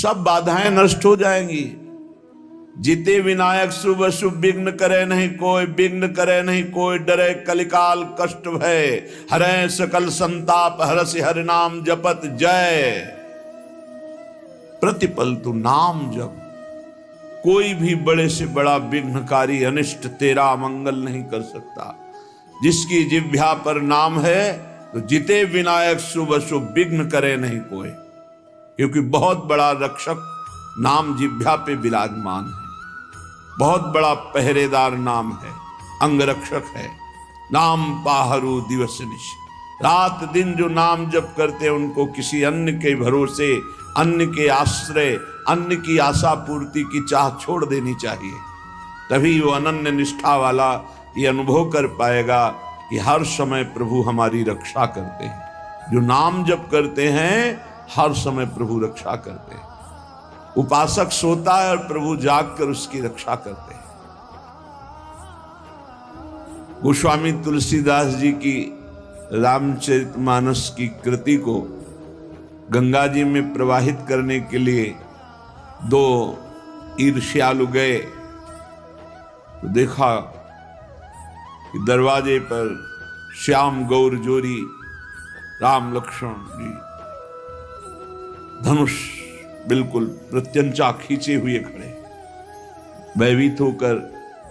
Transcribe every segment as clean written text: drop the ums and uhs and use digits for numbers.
सब बाधाएं नष्ट हो जाएंगी। जीते विनायक शुभ शुभ विघ्न करे नहीं कोई, विघ्न करे नहीं कोई, डरे कलिकाल कष्ट भय, हरे सकल संताप, हरसि हरि नाम जपत जय। प्रतिपल तू नाम जप, कोई भी बड़े से बड़ा विघ्नकारी अनिष्ट तेरा मंगल नहीं कर सकता। जिसकी जिह्वा पर नाम है तो जिते विनायक शुभ शुभ विघ्न करे नहीं कोई, क्योंकि बहुत बड़ा रक्षक नाम जिह्वा पे विराजमान है, बहुत बड़ा पहरेदार नाम है, अंगरक्षक है। नाम पाहरू दिवस निश, रात दिन जो नाम जप करते हैं उनको किसी अन्य के भरोसे, अन्य के आश्रय, अन्य की आशा पूर्ति की चाह छोड़ देनी चाहिए। तभी वो अनन्य निष्ठा वाला ये अनुभव कर पाएगा कि हर समय प्रभु हमारी रक्षा करते हैं। जो नाम जप करते हैं हर समय प्रभु रक्षा करते हैं। उपासक सोता है और प्रभु जागकर उसकी रक्षा करते हैं। गोस्वामी तुलसीदास जी की रामचरितमानस की कृति को गंगा जी में प्रवाहित करने के लिए दो ईर्ष्यालु गए तो देखा कि दरवाजे पर श्याम गौर जोरी राम लक्ष्मण जी धनुष बिल्कुल प्रत्यंचा खींचे हुए खड़े, भयभीत होकर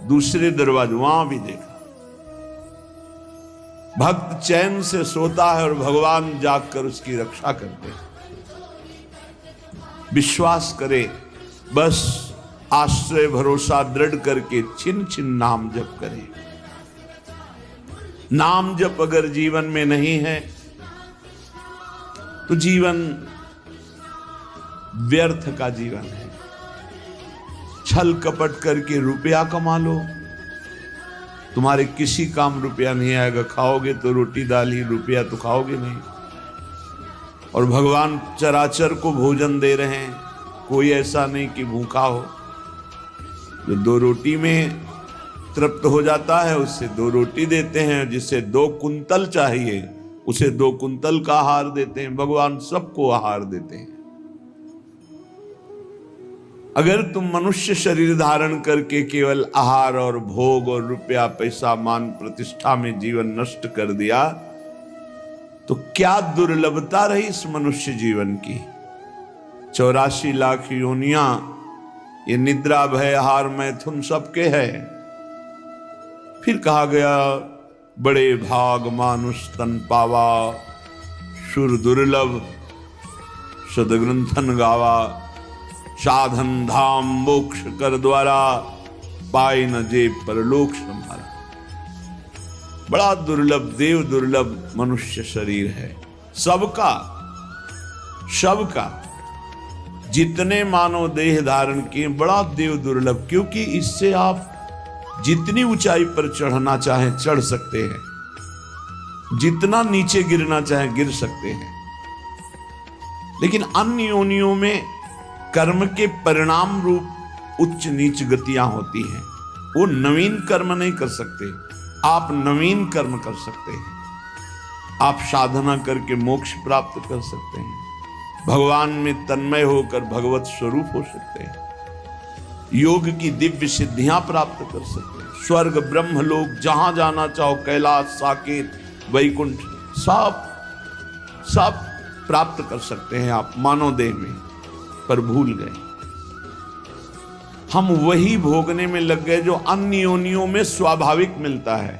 दूसरे दरवाजे वहां भी देखा। भक्त चैन से सोता है और भगवान जागकर उसकी रक्षा करते हैं। विश्वास करे, बस आश्रय भरोसा दृढ़ करके छिन छिन नाम जप करे। नाम जप अगर जीवन में नहीं है तो जीवन व्यर्थ का जीवन है। छल कपट करके रुपया कमा लो, तुम्हारे किसी काम रुपया नहीं आएगा। खाओगे तो रोटी दाल ही, रुपया तो खाओगे नहीं। और भगवान चराचर को भोजन दे रहे हैं, कोई ऐसा नहीं कि भूखा हो। जो दो रोटी में तृप्त हो जाता है उससे दो रोटी देते हैं, जिसे 2 कुंतल चाहिए उसे 2 कुंतल का आहार देते हैं। भगवान सबको आहार देते हैं। अगर तुम मनुष्य शरीर धारण करके केवल आहार और भोग और रुपया पैसा मान प्रतिष्ठा में जीवन नष्ट कर दिया तो क्या दुर्लभता रही इस मनुष्य जीवन की। 84 लाख योनियां, ये निद्रा भय आहार मैथुन सबके है। फिर कहा गया बड़े भाग मानुष तन पावा, सुर दुर्लभ सदग्रंथन गावा, साधन धाम मोक्ष कर द्वारा, पाए न जे परलोक संभारा। बड़ा दुर्लभ, देव दुर्लभ मनुष्य शरीर है सबका। जितने मानव देह धारण किए बड़ा देव दुर्लभ, क्योंकि इससे आप जितनी ऊंचाई पर चढ़ना चाहें चढ़ सकते हैं, जितना नीचे गिरना चाहें गिर सकते हैं। लेकिन अन्य योनियों में कर्म के परिणाम रूप उच्च नीच गतियां होती हैं। वो नवीन कर्म नहीं कर सकते, आप नवीन कर्म कर सकते हैं। आप साधना करके मोक्ष प्राप्त कर सकते हैं, भगवान में तन्मय होकर भगवत स्वरूप हो सकते हैं, योग की दिव्य सिद्धियां प्राप्त कर सकते हैं। स्वर्ग ब्रह्म लोक जहां जाना चाहो, कैलाश साकेत वैकुंठ सब प्राप्त कर सकते हैं आप मानव देह में। पर भूल गए, हम वही भोगने में लग गए जो अन्य योनियों में स्वाभाविक मिलता है।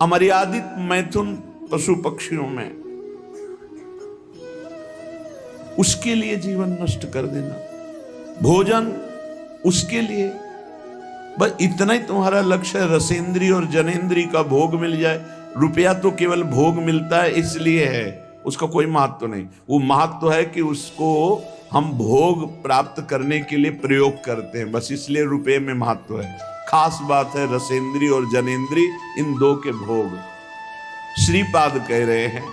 अमर्यादित मैथुन पशु पक्षियों में, उसके लिए जीवन नष्ट कर देना, भोजन उसके लिए, बस इतना ही तुम्हारा लक्ष्य है। रसेंद्री और जनेंद्री का भोग मिल जाए। रुपया तो केवल भोग मिलता है इसलिए है, उसका कोई महत्व नहीं। वो महत्व है कि उसको हम भोग प्राप्त करने के लिए प्रयोग करते हैं, बस इसलिए रुपये में महत्व है। खास बात है रसेंद्री और जनेंद्री, इन दो के भोग। श्रीपाद कह रहे हैं,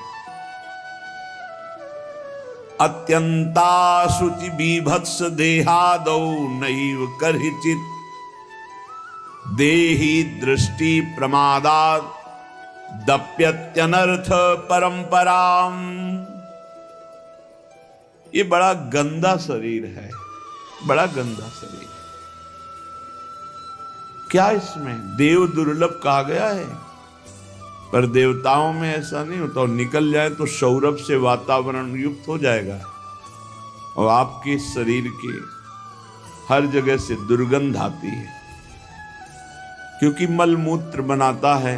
अत्यंता शुचि बीभत्स देहादौ नैव करहिचित, देहि दृष्टि प्रमादात् दप्यत्यनर्थ परंपराम। ये बड़ा गंदा शरीर है, बड़ा गंदा शरीर। क्या इसमें देव दुर्लभ कहा गया है, पर देवताओं में ऐसा नहीं होता। और निकल जाए तो सौरभ से वातावरण युक्त हो जाएगा और आपके शरीर के हर जगह से दुर्गंध आती है, क्योंकि मलमूत्र बनाता है।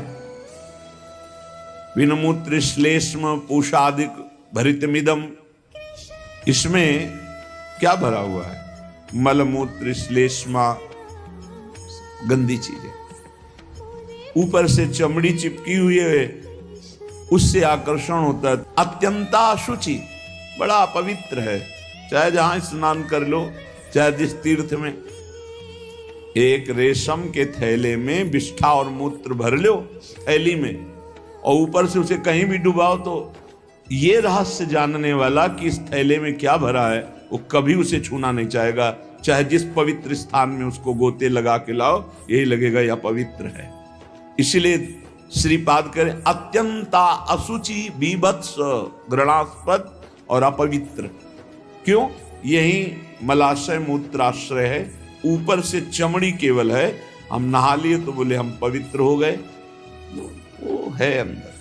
विनमूत्र श्लेष्म पूषादिक भरितमिदम, इसमें क्या भरा हुआ है? मलमूत्र श्लेष्मा, गंदी चीजें। ऊपर से चमड़ी चिपकी हुई है, उससे आकर्षण होता है। अत्यंता अशुचि, बड़ा अपवित्र है। चाहे जहां स्नान कर लो, चाहे जिस तीर्थ में, एक रेशम के थैले में विष्ठा और मूत्र भर लो थैली में, और ऊपर से उसे कहीं भी डुबाओ, तो ये रहस्य जानने वाला कि इस थैले में क्या भरा है, वो कभी उसे छूना नहीं चाहेगा। चाहे जिस पवित्र स्थान में उसको गोते लगा के लाओ, यही लगेगा यह पवित्र है। इसलिए श्रीपाद करें अत्यंता अशुचि, बीभत्स, घृणास्पद और अपवित्र। क्यों? यही मलाशय मूत्राश्रय है, ऊपर से चमड़ी केवल है। हम नहा लिए तो बोले हम पवित्र हो गए, वो है अंदर।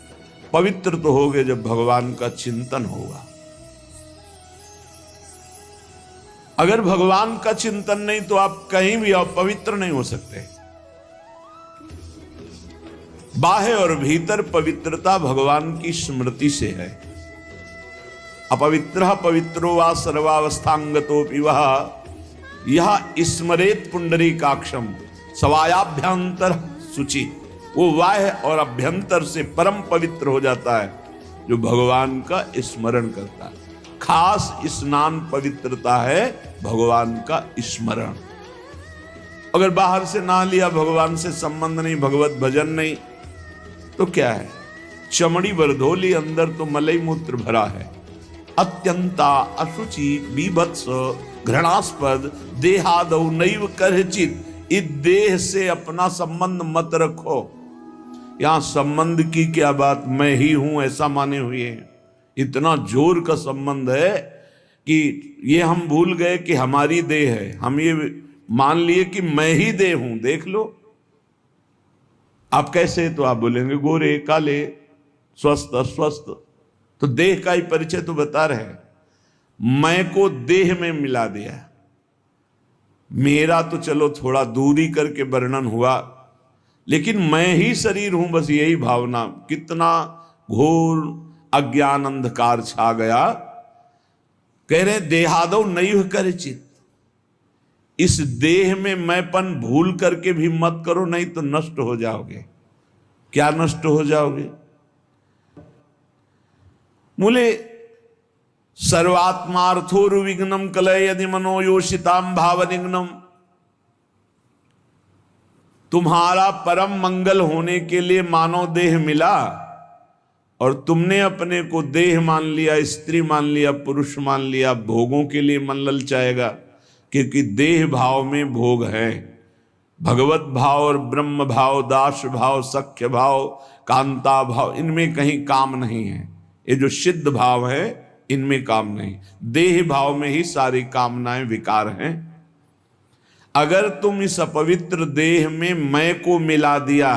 पवित्र तो हो गए जब भगवान का चिंतन होगा। अगर भगवान का चिंतन नहीं तो आप कहीं भी पवित्र नहीं हो सकते। बाह्य और भीतर पवित्रता भगवान की स्मृति से है। अपवित्र पवित्रो वा सर्वावस्थांगतोपि वह यह स्मरेत पुंडरीकाक्षम सवायाभ्यंतर शुचि। वो बाह्य और अभ्यंतर से परम पवित्र हो जाता है जो भगवान का स्मरण करता है। खास स्नान पवित्रता है भगवान का स्मरण। अगर बाहर से ना लिया, भगवान से संबंध नहीं, भगवत भजन नहीं, तो क्या है? चमड़ी बरधोली, अंदर तो मलई मूत्र भरा है। अत्यंता अशुचि, बीभत्स, घृणास्पद, देहादौ नैव करचित। इस देह से अपना संबंध मत रखो। यहां संबंध की क्या बात, मैं ही हूं ऐसा माने हुए हैं। इतना जोर का संबंध है कि ये हम भूल गए कि हमारी देह है। हम ये मान लिए कि मैं ही देह हूं। देख लो आप कैसे, तो आप बोलेंगे गोरे काले, स्वस्थ अस्वस्थ, तो देह का ही परिचय तो बता रहे हैं। मैं को देह में मिला दिया। मेरा तो चलो थोड़ा दूरी करके वर्णन हुआ, लेकिन मैं ही शरीर हूं, बस यही भावना। कितना घोर अज्ञान अंधकार छा गया। कह रहे देहादौ नैव करचित। इस देह में मैंपन भूल करके भी मत करो, नहीं तो नष्ट हो जाओगे। क्या नष्ट हो जाओगे? मूले सर्वात्मार्थोर्विघ्नं कलय यदि मनो योषिताम भावनिघ्नं। तुम्हारा परम मंगल होने के लिए मानव देह मिला और तुमने अपने को देह मान लिया, स्त्री मान लिया, पुरुष मान लिया। भोगों के लिए मन ललचाएगा, क्योंकि देह भाव में भोग है। भगवत भाव और ब्रह्म भाव, दास भाव, सख्य भाव, कांता भाव, इनमें कहीं काम नहीं है। ये जो सिद्ध भाव है इनमें काम नहीं। देह भाव में ही सारी कामनाएं विकार हैं। अगर तुम इस अपवित्र देह में मैं को मिला दिया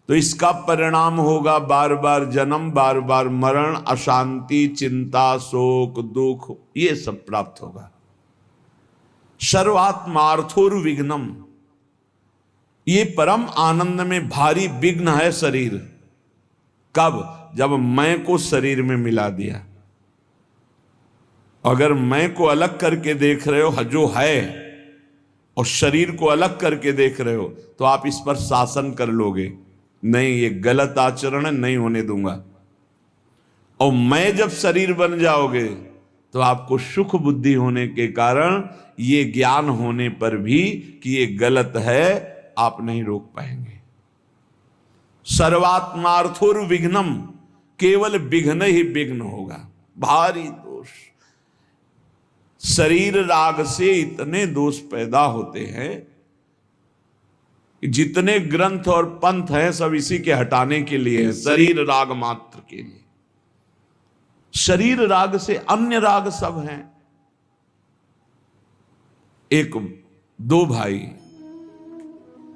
तो इसका परिणाम होगा बार बार जन्म, बार बार मरण, अशांति, चिंता, शोक, दुख, ये सब प्राप्त होगा। सर्वात्मार्थोर्विघ्नं, ये परम आनंद में भारी विघ्न है शरीर। कब? जब मैं को शरीर में मिला दिया। अगर मैं को अलग करके देख रहे हो जो है, और शरीर को अलग करके देख रहे हो, तो आप इस पर शासन कर लोगे। नहीं, ये गलत आचरण है, नहीं होने दूंगा। और मैं जब शरीर बन जाओगे तो आपको सुख बुद्धि होने के कारण ये ज्ञान होने पर भी कि ये गलत है, आप नहीं रोक पाएंगे। सर्वात्मार्थोर्विघ्नं, केवल विघ्न ही विघ्न होगा। भारी दोष, शरीर राग से इतने दोष पैदा होते हैं कि जितने ग्रंथ और पंथ हैं सब इसी के हटाने के लिए है, शरीर राग मात्र के लिए। शरीर राग से अन्य राग सब हैं। एक दो भाई,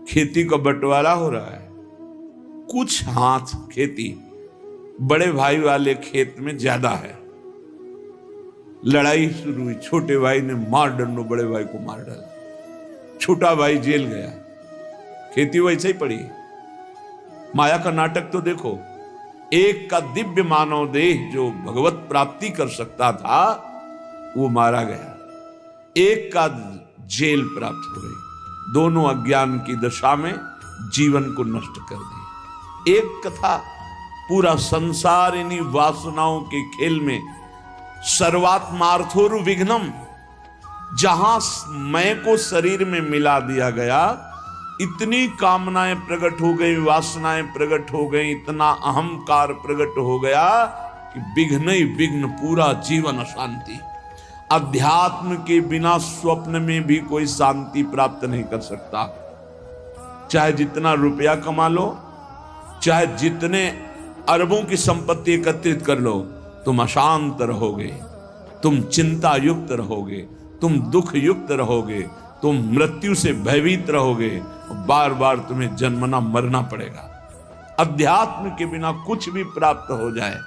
खेती का बंटवारा हो रहा है, कुछ हाथ खेती बड़े भाई वाले खेत में ज्यादा है। लड़ाई शुरू हुई, छोटे भाई ने मार डंडो बड़े भाई को मार डाला, छोटा भाई जेल गया, खेती वैसे ही पड़ी। माया का नाटक तो देखो, एक का दिव्य मानव देह जो भगवत प्राप्ति कर सकता था वो मारा गया, एक का जेल प्राप्त हो गई, दोनों अज्ञान की दशा में जीवन को नष्ट कर दिया। एक कथा, पूरा संसार इन्हीं वासनाओं के खेल में, सर्वात्मार्थोरु विघ्नम, जहां मैं को शरीर में मिला दिया गया, इतनी कामनाएं प्रकट हो गई, वासनाएं प्रकट हो गई, इतना अहंकार प्रकट हो गया कि विघ्न ही विघ्न, पूरा जीवन अशांति। अध्यात्म के बिना स्वप्न में भी कोई शांति प्राप्त नहीं कर सकता। चाहे जितना रुपया कमा लो, चाहे जितने अरबों की संपत्ति एकत्रित कर लो, तुम अशांत रहोगे, तुम चिंता युक्त रहोगे, तुम दुख युक्त रहोगे, तुम मृत्यु से भयभीत रहोगे, बार बार तुम्हें जन्मना मरना पड़ेगा। अध्यात्म के बिना कुछ भी प्राप्त हो जाए।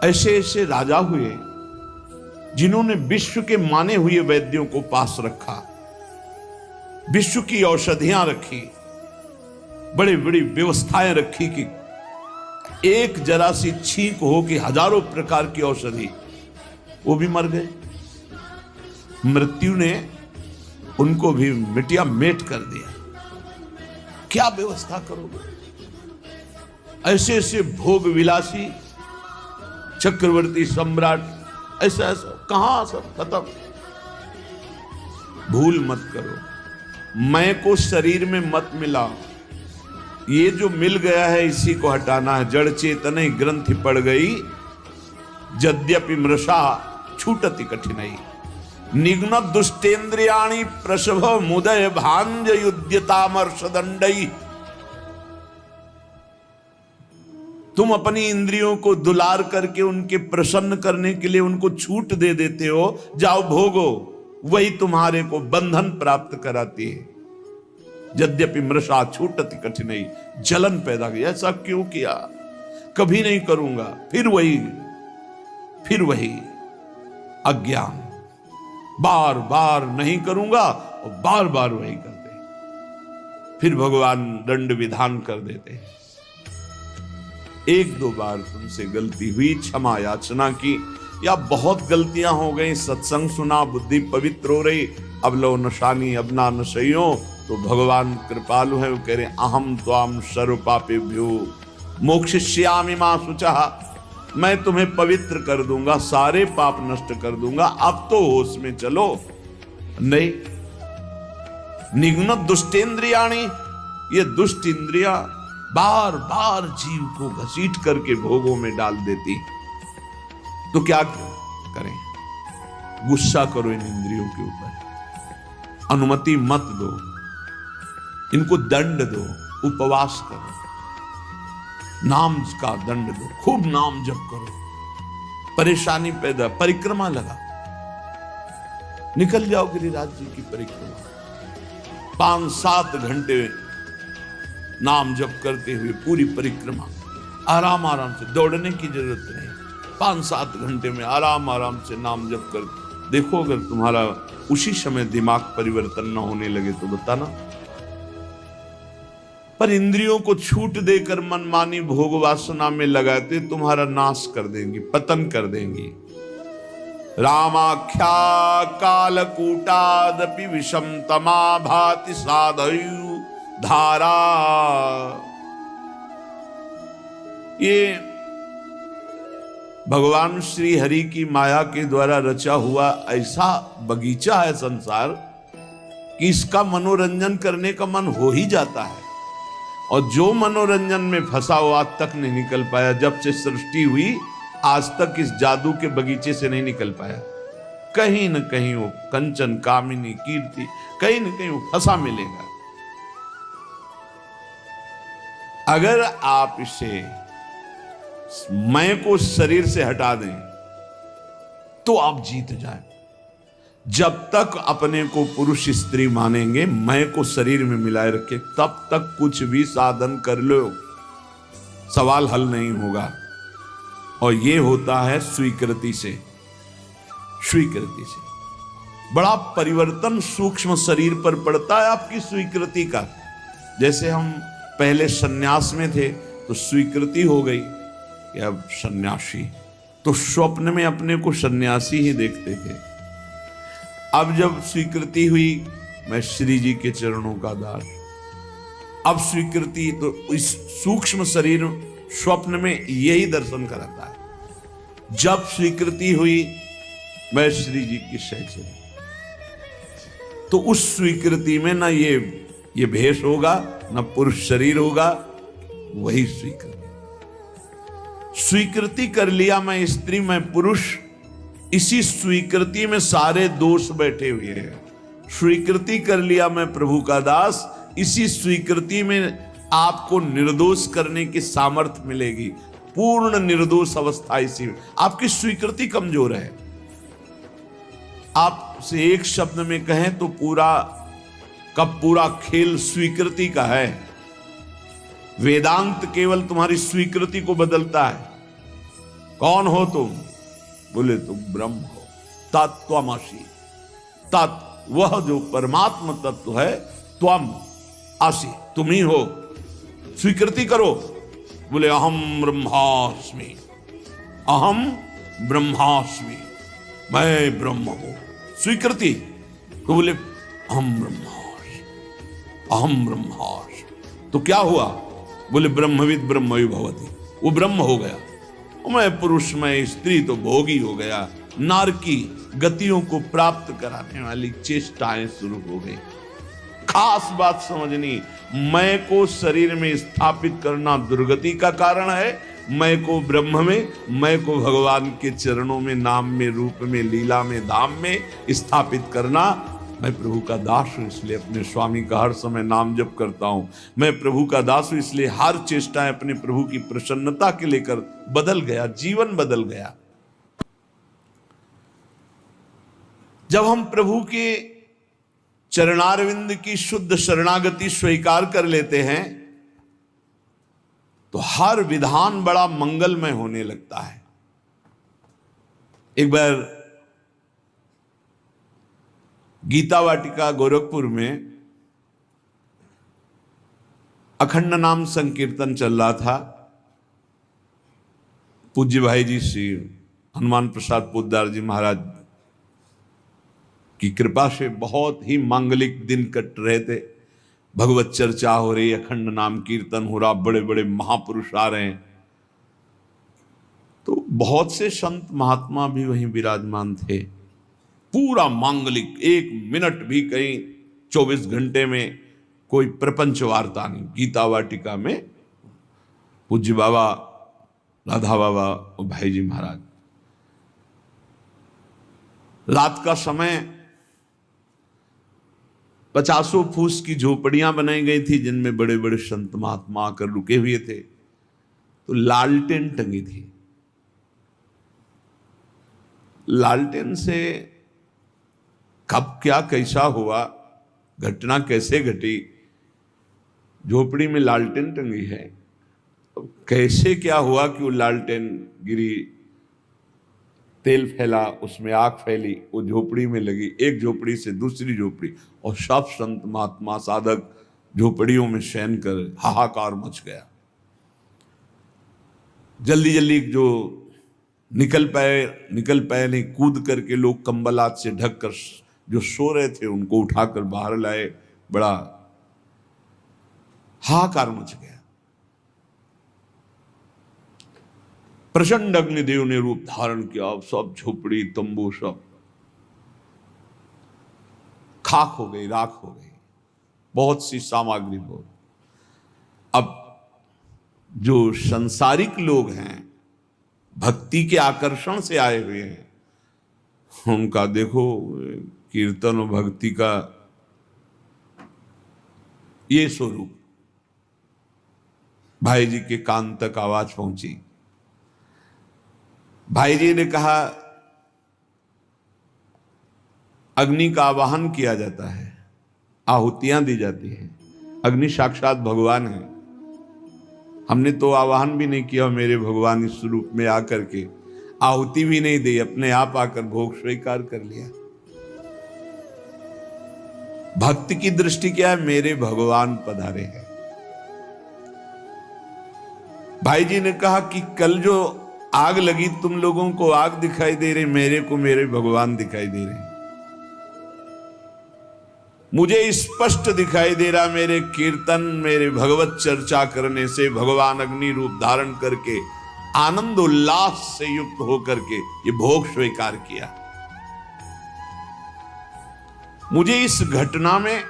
ऐसे ऐसे राजा हुए जिन्होंने विश्व के माने हुए वैद्यों को पास रखा, विश्व की औषधियां रखी, बड़ी बड़ी व्यवस्थाएं रखी कि एक जरा सी छींक हो कि हजारों प्रकार की औषधि, वो भी मर गए। मृत्यु ने उनको भी मिटिया मेट कर दिया। क्या व्यवस्था करोगे? ऐसे ऐसे भोग विलासी चक्रवर्ती सम्राट, ऐसा ऐसा कहां सब खत्म। भूल मत करो, मैं को शरीर में मत मिलाओ। ये जो मिल गया है इसी को हटाना है। जड़ चेतन ग्रंथि पड़ गई, यद्यपि मृषा छूटति कठिनाई। निघ्न दुष्टेन्द्रियाणि प्रसभ मुदय भांज युद्यतामर्षदंडई। तुम अपनी इंद्रियों को दुलार करके उनके प्रसन्न करने के लिए उनको छूट दे देते हो, जाओ भोगो, वही तुम्हारे को बंधन प्राप्त कराती है। यद्यपि मृषा छूटति कठिनाई, जलन पैदा की। ऐसा क्यों किया? कभी नहीं करूंगा, फिर वही अज्ञान, बार बार नहीं करूंगा और बार बार वही करते। फिर भगवान दंड विधान कर देते हैं। एक दो बार तुमसे गलती हुई, क्षमा याचना की, या बहुत गलतियां हो गई, सत्संग सुना, बुद्धि पवित्र हो रही, अब लो नशानी अब ना नशइयो, तो भगवान कृपालु है, वो कह रहे अहम त्वाम सर्व पापेभ्यो मोक्षयिष्यामि मा शुचः। मैं तुम्हें पवित्र कर दूंगा, सारे पाप नष्ट कर दूंगा, अब तो होश में चलो। नहीं, निघ्न दुष्टेन्द्रियाणि, ये दुष्ट इंद्रियां बार बार जीव को घसीट करके भोगों में डाल देती। तो क्या करें? गुस्सा करो इन इंद्रियों के ऊपर, अनुमति मत दो, इनको दंड दो, उपवास करो, नाम का दंड दो, खूब नाम जप करो, परेशानी पैदा, परिक्रमा लगा, निकल जाओ गिरिराज जी की परिक्रमा, 5-7 घंटे नाम जप करते हुए पूरी परिक्रमा, आराम आराम से, दौड़ने की जरूरत नहीं, 5-7 घंटे में आराम आराम से नाम जप कर देखो। अगर तुम्हारा उसी समय दिमाग परिवर्तन न होने लगे तो बताना। पर इंद्रियों को छूट देकर मनमानी भोग वासना में लगाते तुम्हारा नाश कर देंगी, पतन कर देंगी। रामाख्या कालकूटादपि विषम तमा भाति साधयु धारा। ये भगवान श्री हरि की माया के द्वारा रचा हुआ ऐसा बगीचा है संसार कि इसका मनोरंजन करने का मन हो ही जाता है। और जो मनोरंजन में फंसा हो आज तक नहीं निकल पाया, जब से सृष्टि हुई आज तक इस जादू के बगीचे से नहीं निकल पाया। कहीं न कहीं वो कंचन, कामिनी, कीर्ति, कहीं न कहीं वो फंसा मिलेगा। अगर आप इसे मैं को शरीर से हटा दें तो आप जीत जाए। जब तक अपने को पुरुष स्त्री मानेंगे, मैं को शरीर में मिलाए रखे, तब तक कुछ भी साधन कर लो, सवाल हल नहीं होगा। और ये होता है स्वीकृति से। स्वीकृति से बड़ा परिवर्तन सूक्ष्म शरीर पर पड़ता है आपकी स्वीकृति का। जैसे हम पहले सन्यास में थे तो स्वीकृति हो गई कि अब सन्यासी, तो स्वप्न में अपने को सन्यासी ही देखते थे। अब जब स्वीकृति हुई, मैं श्री जी के चरणों का दास, अब स्वीकृति, तो इस सूक्ष्म शरीर स्वप्न में यही दर्शन कराता है। जब स्वीकृति हुई, मैं श्री जी की सहचरी, तो उस स्वीकृति में ना ये भेष होगा, ना पुरुष शरीर होगा, वही स्वीकृति। स्वीकृति कर लिया मैं स्त्री मैं पुरुष, इसी स्वीकृति में सारे दोष बैठे हुए हैं। स्वीकृति कर लिया मैं प्रभु का दास, इसी स्वीकृति में आपको निर्दोष करने की सामर्थ्य मिलेगी। पूर्ण निर्दोष अवस्था इसी में। आपकी स्वीकृति कमजोर है। आपसे एक शब्द में कहें तो पूरा खेल स्वीकृति का है। वेदांत केवल तुम्हारी स्वीकृति को बदलता है। कौन हो तुम? बोले तुम ब्रह्म हो, तत्त्वमसि। तत् वह जो परमात्म तत्व है, त्वम असि, तुम ही हो। स्वीकृति करो। बोले अहम ब्रह्मास्मि, अहम ब्रह्मास्मि, मैं ब्रह्म हूं। स्वीकृति तो बोले अहम ब्रह्मास्मि, अहम ब्रह्मास्मि। तो क्या हुआ? बोले ब्रह्मविद ब्रह्मवि भवति, वो ब्रह्म हो गया। मैं पुरुष में स्त्री तो भोगी हो गया। नारकी गतियों को प्राप्त कराने वाली चेष्टाएं शुरू हो गई। खास बात समझनी, मैं को शरीर में स्थापित करना दुर्गति का कारण है। मैं को ब्रह्म में, मैं को भगवान के चरणों में, नाम में, रूप में, लीला में, धाम में स्थापित करना। मैं प्रभु का दास हूं, इसलिए अपने स्वामी का हर समय नाम जप करता हूं। मैं प्रभु का दास हूं, इसलिए हर चेष्टाएं अपने प्रभु की प्रसन्नता के लेकर बदल गया, जीवन बदल गया। जब हम प्रभु के चरणारविंद की शुद्ध शरणागति स्वीकार कर लेते हैं तो हर विधान बड़ा मंगलमय होने लगता है। एक बार गीता वाटिका गोरखपुर में अखंड नाम संकीर्तन चल रहा था। पूज्य भाई जी श्री हनुमान प्रसाद पोद्दार जी महाराज की कृपा से बहुत ही मांगलिक दिन कट रहे थे। भगवत चर्चा हो रही, अखंड नाम कीर्तन हो रहा, बड़े बड़े महापुरुष आ रहे हैं। तो बहुत से संत महात्मा भी वहीं विराजमान थे। पूरा मांगलिक, एक मिनट भी कहीं 24 घंटे में कोई प्रपंच वार्ता नहीं। गीता वाटिका में पूज्य बाबा, राधा बाबा और भाई जी महाराज। रात का समय 50 फूस की झोपड़ियां बनाई गई थी जिनमें बड़े बड़े संत महात्मा आकर रुके हुए थे। तो लालटेन टंगी थी। लालटेन से कब क्या कैसा हुआ, घटना कैसे घटी, झोपड़ी में लालटेन टंगी है, अब कैसे क्या हुआ कि वो लालटेन गिरी, तेल फैला, उसमें आग फैली, वो झोपड़ी में लगी, एक झोपड़ी से दूसरी झोपड़ी, और सब संत महात्मा साधक झोपड़ियों में शयन कर हाहाकार मच गया। जल्दी जल्दी जो निकल पाए नहीं, कूद करके लोग कंबल हाथ से ढक कर जो सो रहे थे उनको उठाकर बाहर लाए। बड़ा हाहाकार मच गया। प्रचंड अग्निदेव ने रूप धारण किया। सब झोपड़ी तंबू सब खाक हो गई, राख हो गई, बहुत सी सामग्री बहुत। अब जो संसारिक लोग हैं, भक्ति के आकर्षण से आए हुए हैं, उनका देखो कीर्तन और भक्ति का ये स्वरूप। भाई जी के कान तक आवाज पहुंची। भाई जी ने कहा अग्नि का आवाहन किया जाता है, आहुतियां दी जाती हैं। अग्नि साक्षात भगवान है। हमने तो आवाहन भी नहीं किया, मेरे भगवान इस रूप में आकर के आहुति भी नहीं दी, अपने आप आकर भोग स्वीकार कर लिया। भक्ति की दृष्टि क्या है? मेरे भगवान पधारे हैं। भाई जी ने कहा कि कल जो आग लगी, तुम लोगों को आग दिखाई दे रही, मेरे को मेरे भगवान दिखाई दे रहे। मुझे स्पष्ट दिखाई दे रहा, मेरे कीर्तन, मेरे भगवत चर्चा करने से भगवान अग्नि रूप धारण करके आनंद उल्लास से युक्त होकर के ये भोग स्वीकार किया। मुझे इस घटना में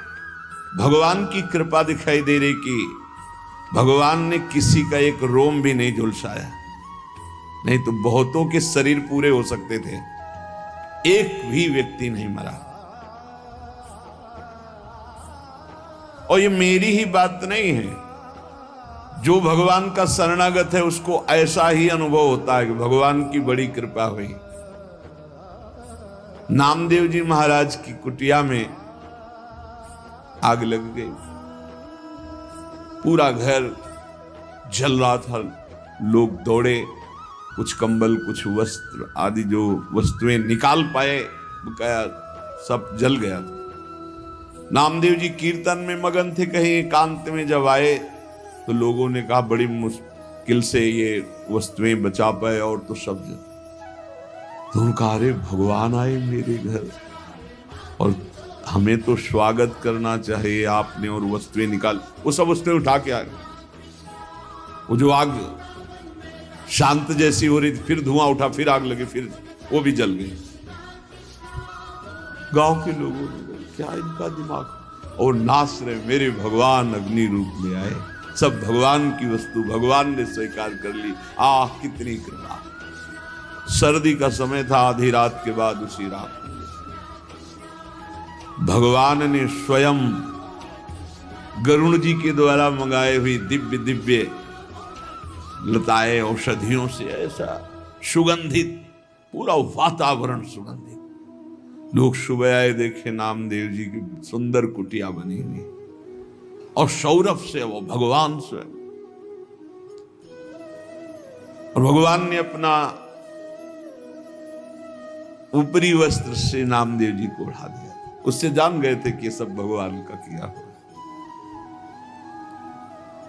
भगवान की कृपा दिखाई दे रही कि भगवान ने किसी का एक रोम भी नहीं झुलसाया, नहीं तो बहुतों के शरीर पूरे हो सकते थे, एक भी व्यक्ति नहीं मरा। और ये मेरी ही बात नहीं है, जो भगवान का शरणागत है उसको ऐसा ही अनुभव होता है कि भगवान की बड़ी कृपा हुई। नामदेव जी महाराज की कुटिया में आग लग गई, पूरा घर जल रहा था। लोग दौड़े, कुछ कंबल, कुछ वस्त्र आदि जो वस्तुएं निकाल पाए, बकाया सब जल गया था। नामदेव जी कीर्तन में मगन थे, कहीं एकांत में जब आए तो लोगों ने कहा बड़ी मुश्किल से ये वस्तुएं बचा पाए, और तो सब जल। तो उनका अरे भगवान आए मेरे घर और हमें तो स्वागत करना चाहिए आपने, और वस्तुएं निकाल, वो सब वस्तुएं उठा के आ गए। वो जो आग शांत जैसी हो रही थी, फिर धुआं उठा, फिर आग लगी, फिर वो भी जल गई। गांव के लोगों ने क्या इनका दिमाग, और नाच रहे, मेरे भगवान अग्नि रूप में आए, सब भगवान की वस्तु भगवान ने स्वीकार कर ली। आह कितनी कृपा। सर्दी का समय था, आधी रात के बाद उसी रात भगवान ने स्वयं गरुण जी के द्वारा मंगाए हुई दिव्य दिव्य लताएं औषधियों से ऐसा सुगंधित पूरा वातावरण सुगंधित। लोग सुबह आए, देखे नामदेव जी की सुंदर कुटिया बनी हुई, और सौरभ से वो भगवान स्वयं, और भगवान ने अपना ऊपरी वस्त्र से नामदेव जी को उड़ा दिया। उससे जान गए थे कि ये सब भगवान का किया हुआ।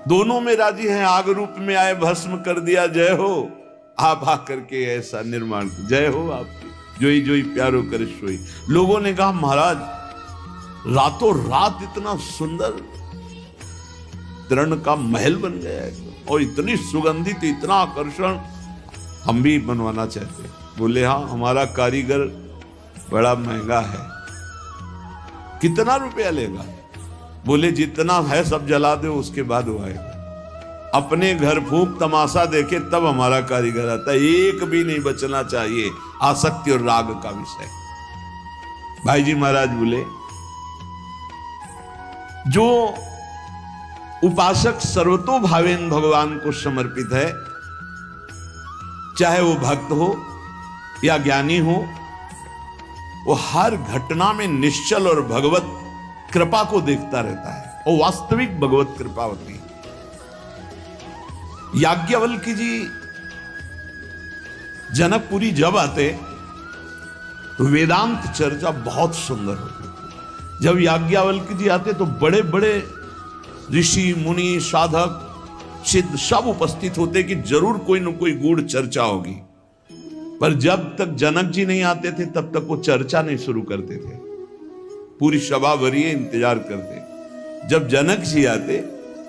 दोनों में राजी हैं, आग रूप में आए, भस्म कर दिया, जय हो। आप आकर के ऐसा निर्माण, जय हो आपकी, जोई जोई प्यारो करे सोई। लोगों ने कहा महाराज रातों रात इतना सुंदर तरण का महल बन गया है, और इतनी सुगंधित, इतना आकर्षण, हम भी बनवाना चाहते हैं। बोले हाँ, हमारा कारीगर बड़ा महंगा है। कितना रुपया लेगा? बोले जितना है सब जला दो, उसके बाद वो आएगा। अपने घर फूंक तमाशा देखे तब हमारा कारीगर आता है, एक भी नहीं बचना चाहिए। आसक्ति और राग का विषय। भाई जी महाराज बोले जो उपासक सर्वतोभावेन भगवान को समर्पित है, चाहे वो भक्त हो या ज्ञानी हो, वो हर घटना में निश्चल और भगवत कृपा को देखता रहता है, और वास्तविक भगवत कृपा होती है। याज्ञवल्क्य जी जनकपुरी जब आते तो वेदांत चर्चा बहुत सुंदर होती। जब याज्ञवल्क्य जी आते तो बड़े बड़े ऋषि मुनि साधक सिद्ध सब उपस्थित होते कि जरूर कोई न कोई गूढ़ चर्चा होगी। पर जब तक जनक जी नहीं आते थे तब तक वो चर्चा नहीं शुरू करते थे। पूरी सभा भरिए इंतजार करते। जब जनक जी आते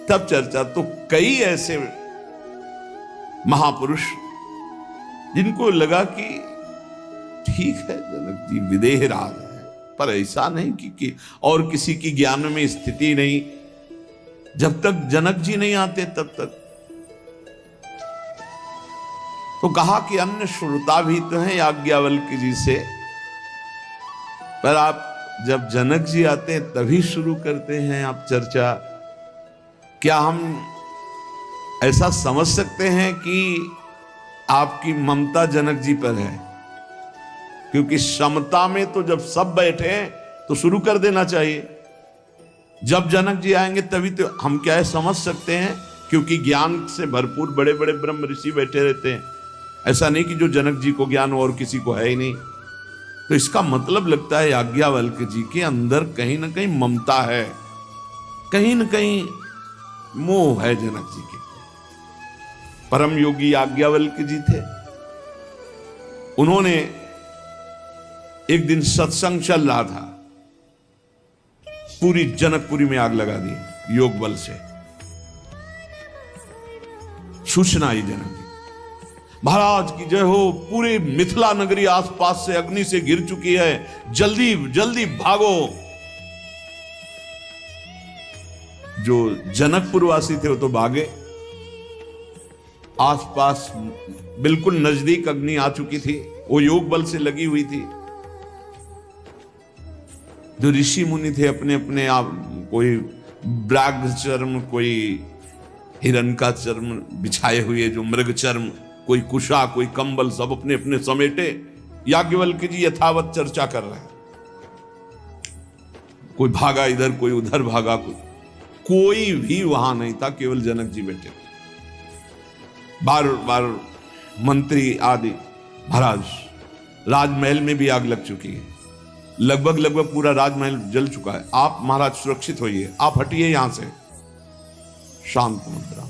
तब चर्चा। तो कई ऐसे महापुरुष जिनको लगा कि ठीक है जनक जी विदेह राज है, पर ऐसा नहीं कि और किसी की ज्ञान में स्थिति नहीं। जब तक जनक जी नहीं आते तब तक तो कहा कि अन्य श्रोता भी तो हैं याज्ञवल्क्य जी से, पर आप जब जनक जी आते हैं तभी शुरू करते हैं आप चर्चा। क्या हम ऐसा समझ सकते हैं कि आपकी ममता जनक जी पर है, क्योंकि समता में तो जब सब बैठे तो शुरू कर देना चाहिए। जब जनक जी आएंगे तभी तो हम क्या है समझ सकते हैं, क्योंकि ज्ञान से भरपूर बड़े बड़े ब्रह्म ऋषि बैठे रहते हैं। ऐसा नहीं कि जो जनक जी को ज्ञान और किसी को है ही नहीं। तो इसका मतलब लगता है याज्ञवल्क्य जी के अंदर कहीं ना कहीं ममता है, कहीं ना कहीं मोह है जनक जी के। परम योगी याज्ञवल्क्य जी थे। उन्होंने एक दिन सत्संग चल रहा था, पूरी जनकपुरी में आग लगा दी योग बल से। सूचना आई जनक जी, महाराज की जय हो, पूरी मिथिला नगरी आसपास से अग्नि से घिर चुकी है, जल्दी जल्दी भागो। जो जनकपुर वासी थे वो तो भागे, आसपास बिल्कुल नजदीक अग्नि आ चुकी थी, वो योग बल से लगी हुई थी। जो ऋषि मुनि थे अपने अपने आप, कोई व्याघ्र चर्म, कोई हिरण का चर्म बिछाए हुए, जो मृग चर्म, कोई कुशा, कोई कंबल, सब अपने अपने समेटे याज्ञवल्क्य जी यथावत चर्चा कर रहे हैं। कोई भागा इधर, कोई उधर भागा, कोई भी वहां नहीं था, केवल जनक जी बैठे थे। बार बार मंत्री आदि, महाराज राजमहल में भी आग लग चुकी है, लगभग पूरा राजमहल जल चुका है, आप महाराज सुरक्षित होइए, आप हटिए यहां से। शांत मुद्रा,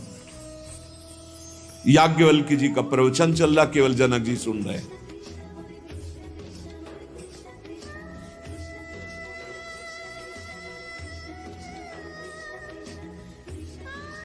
याज्ञवल्क्य जी का प्रवचन चल रहा, केवल जनक जी सुन रहे।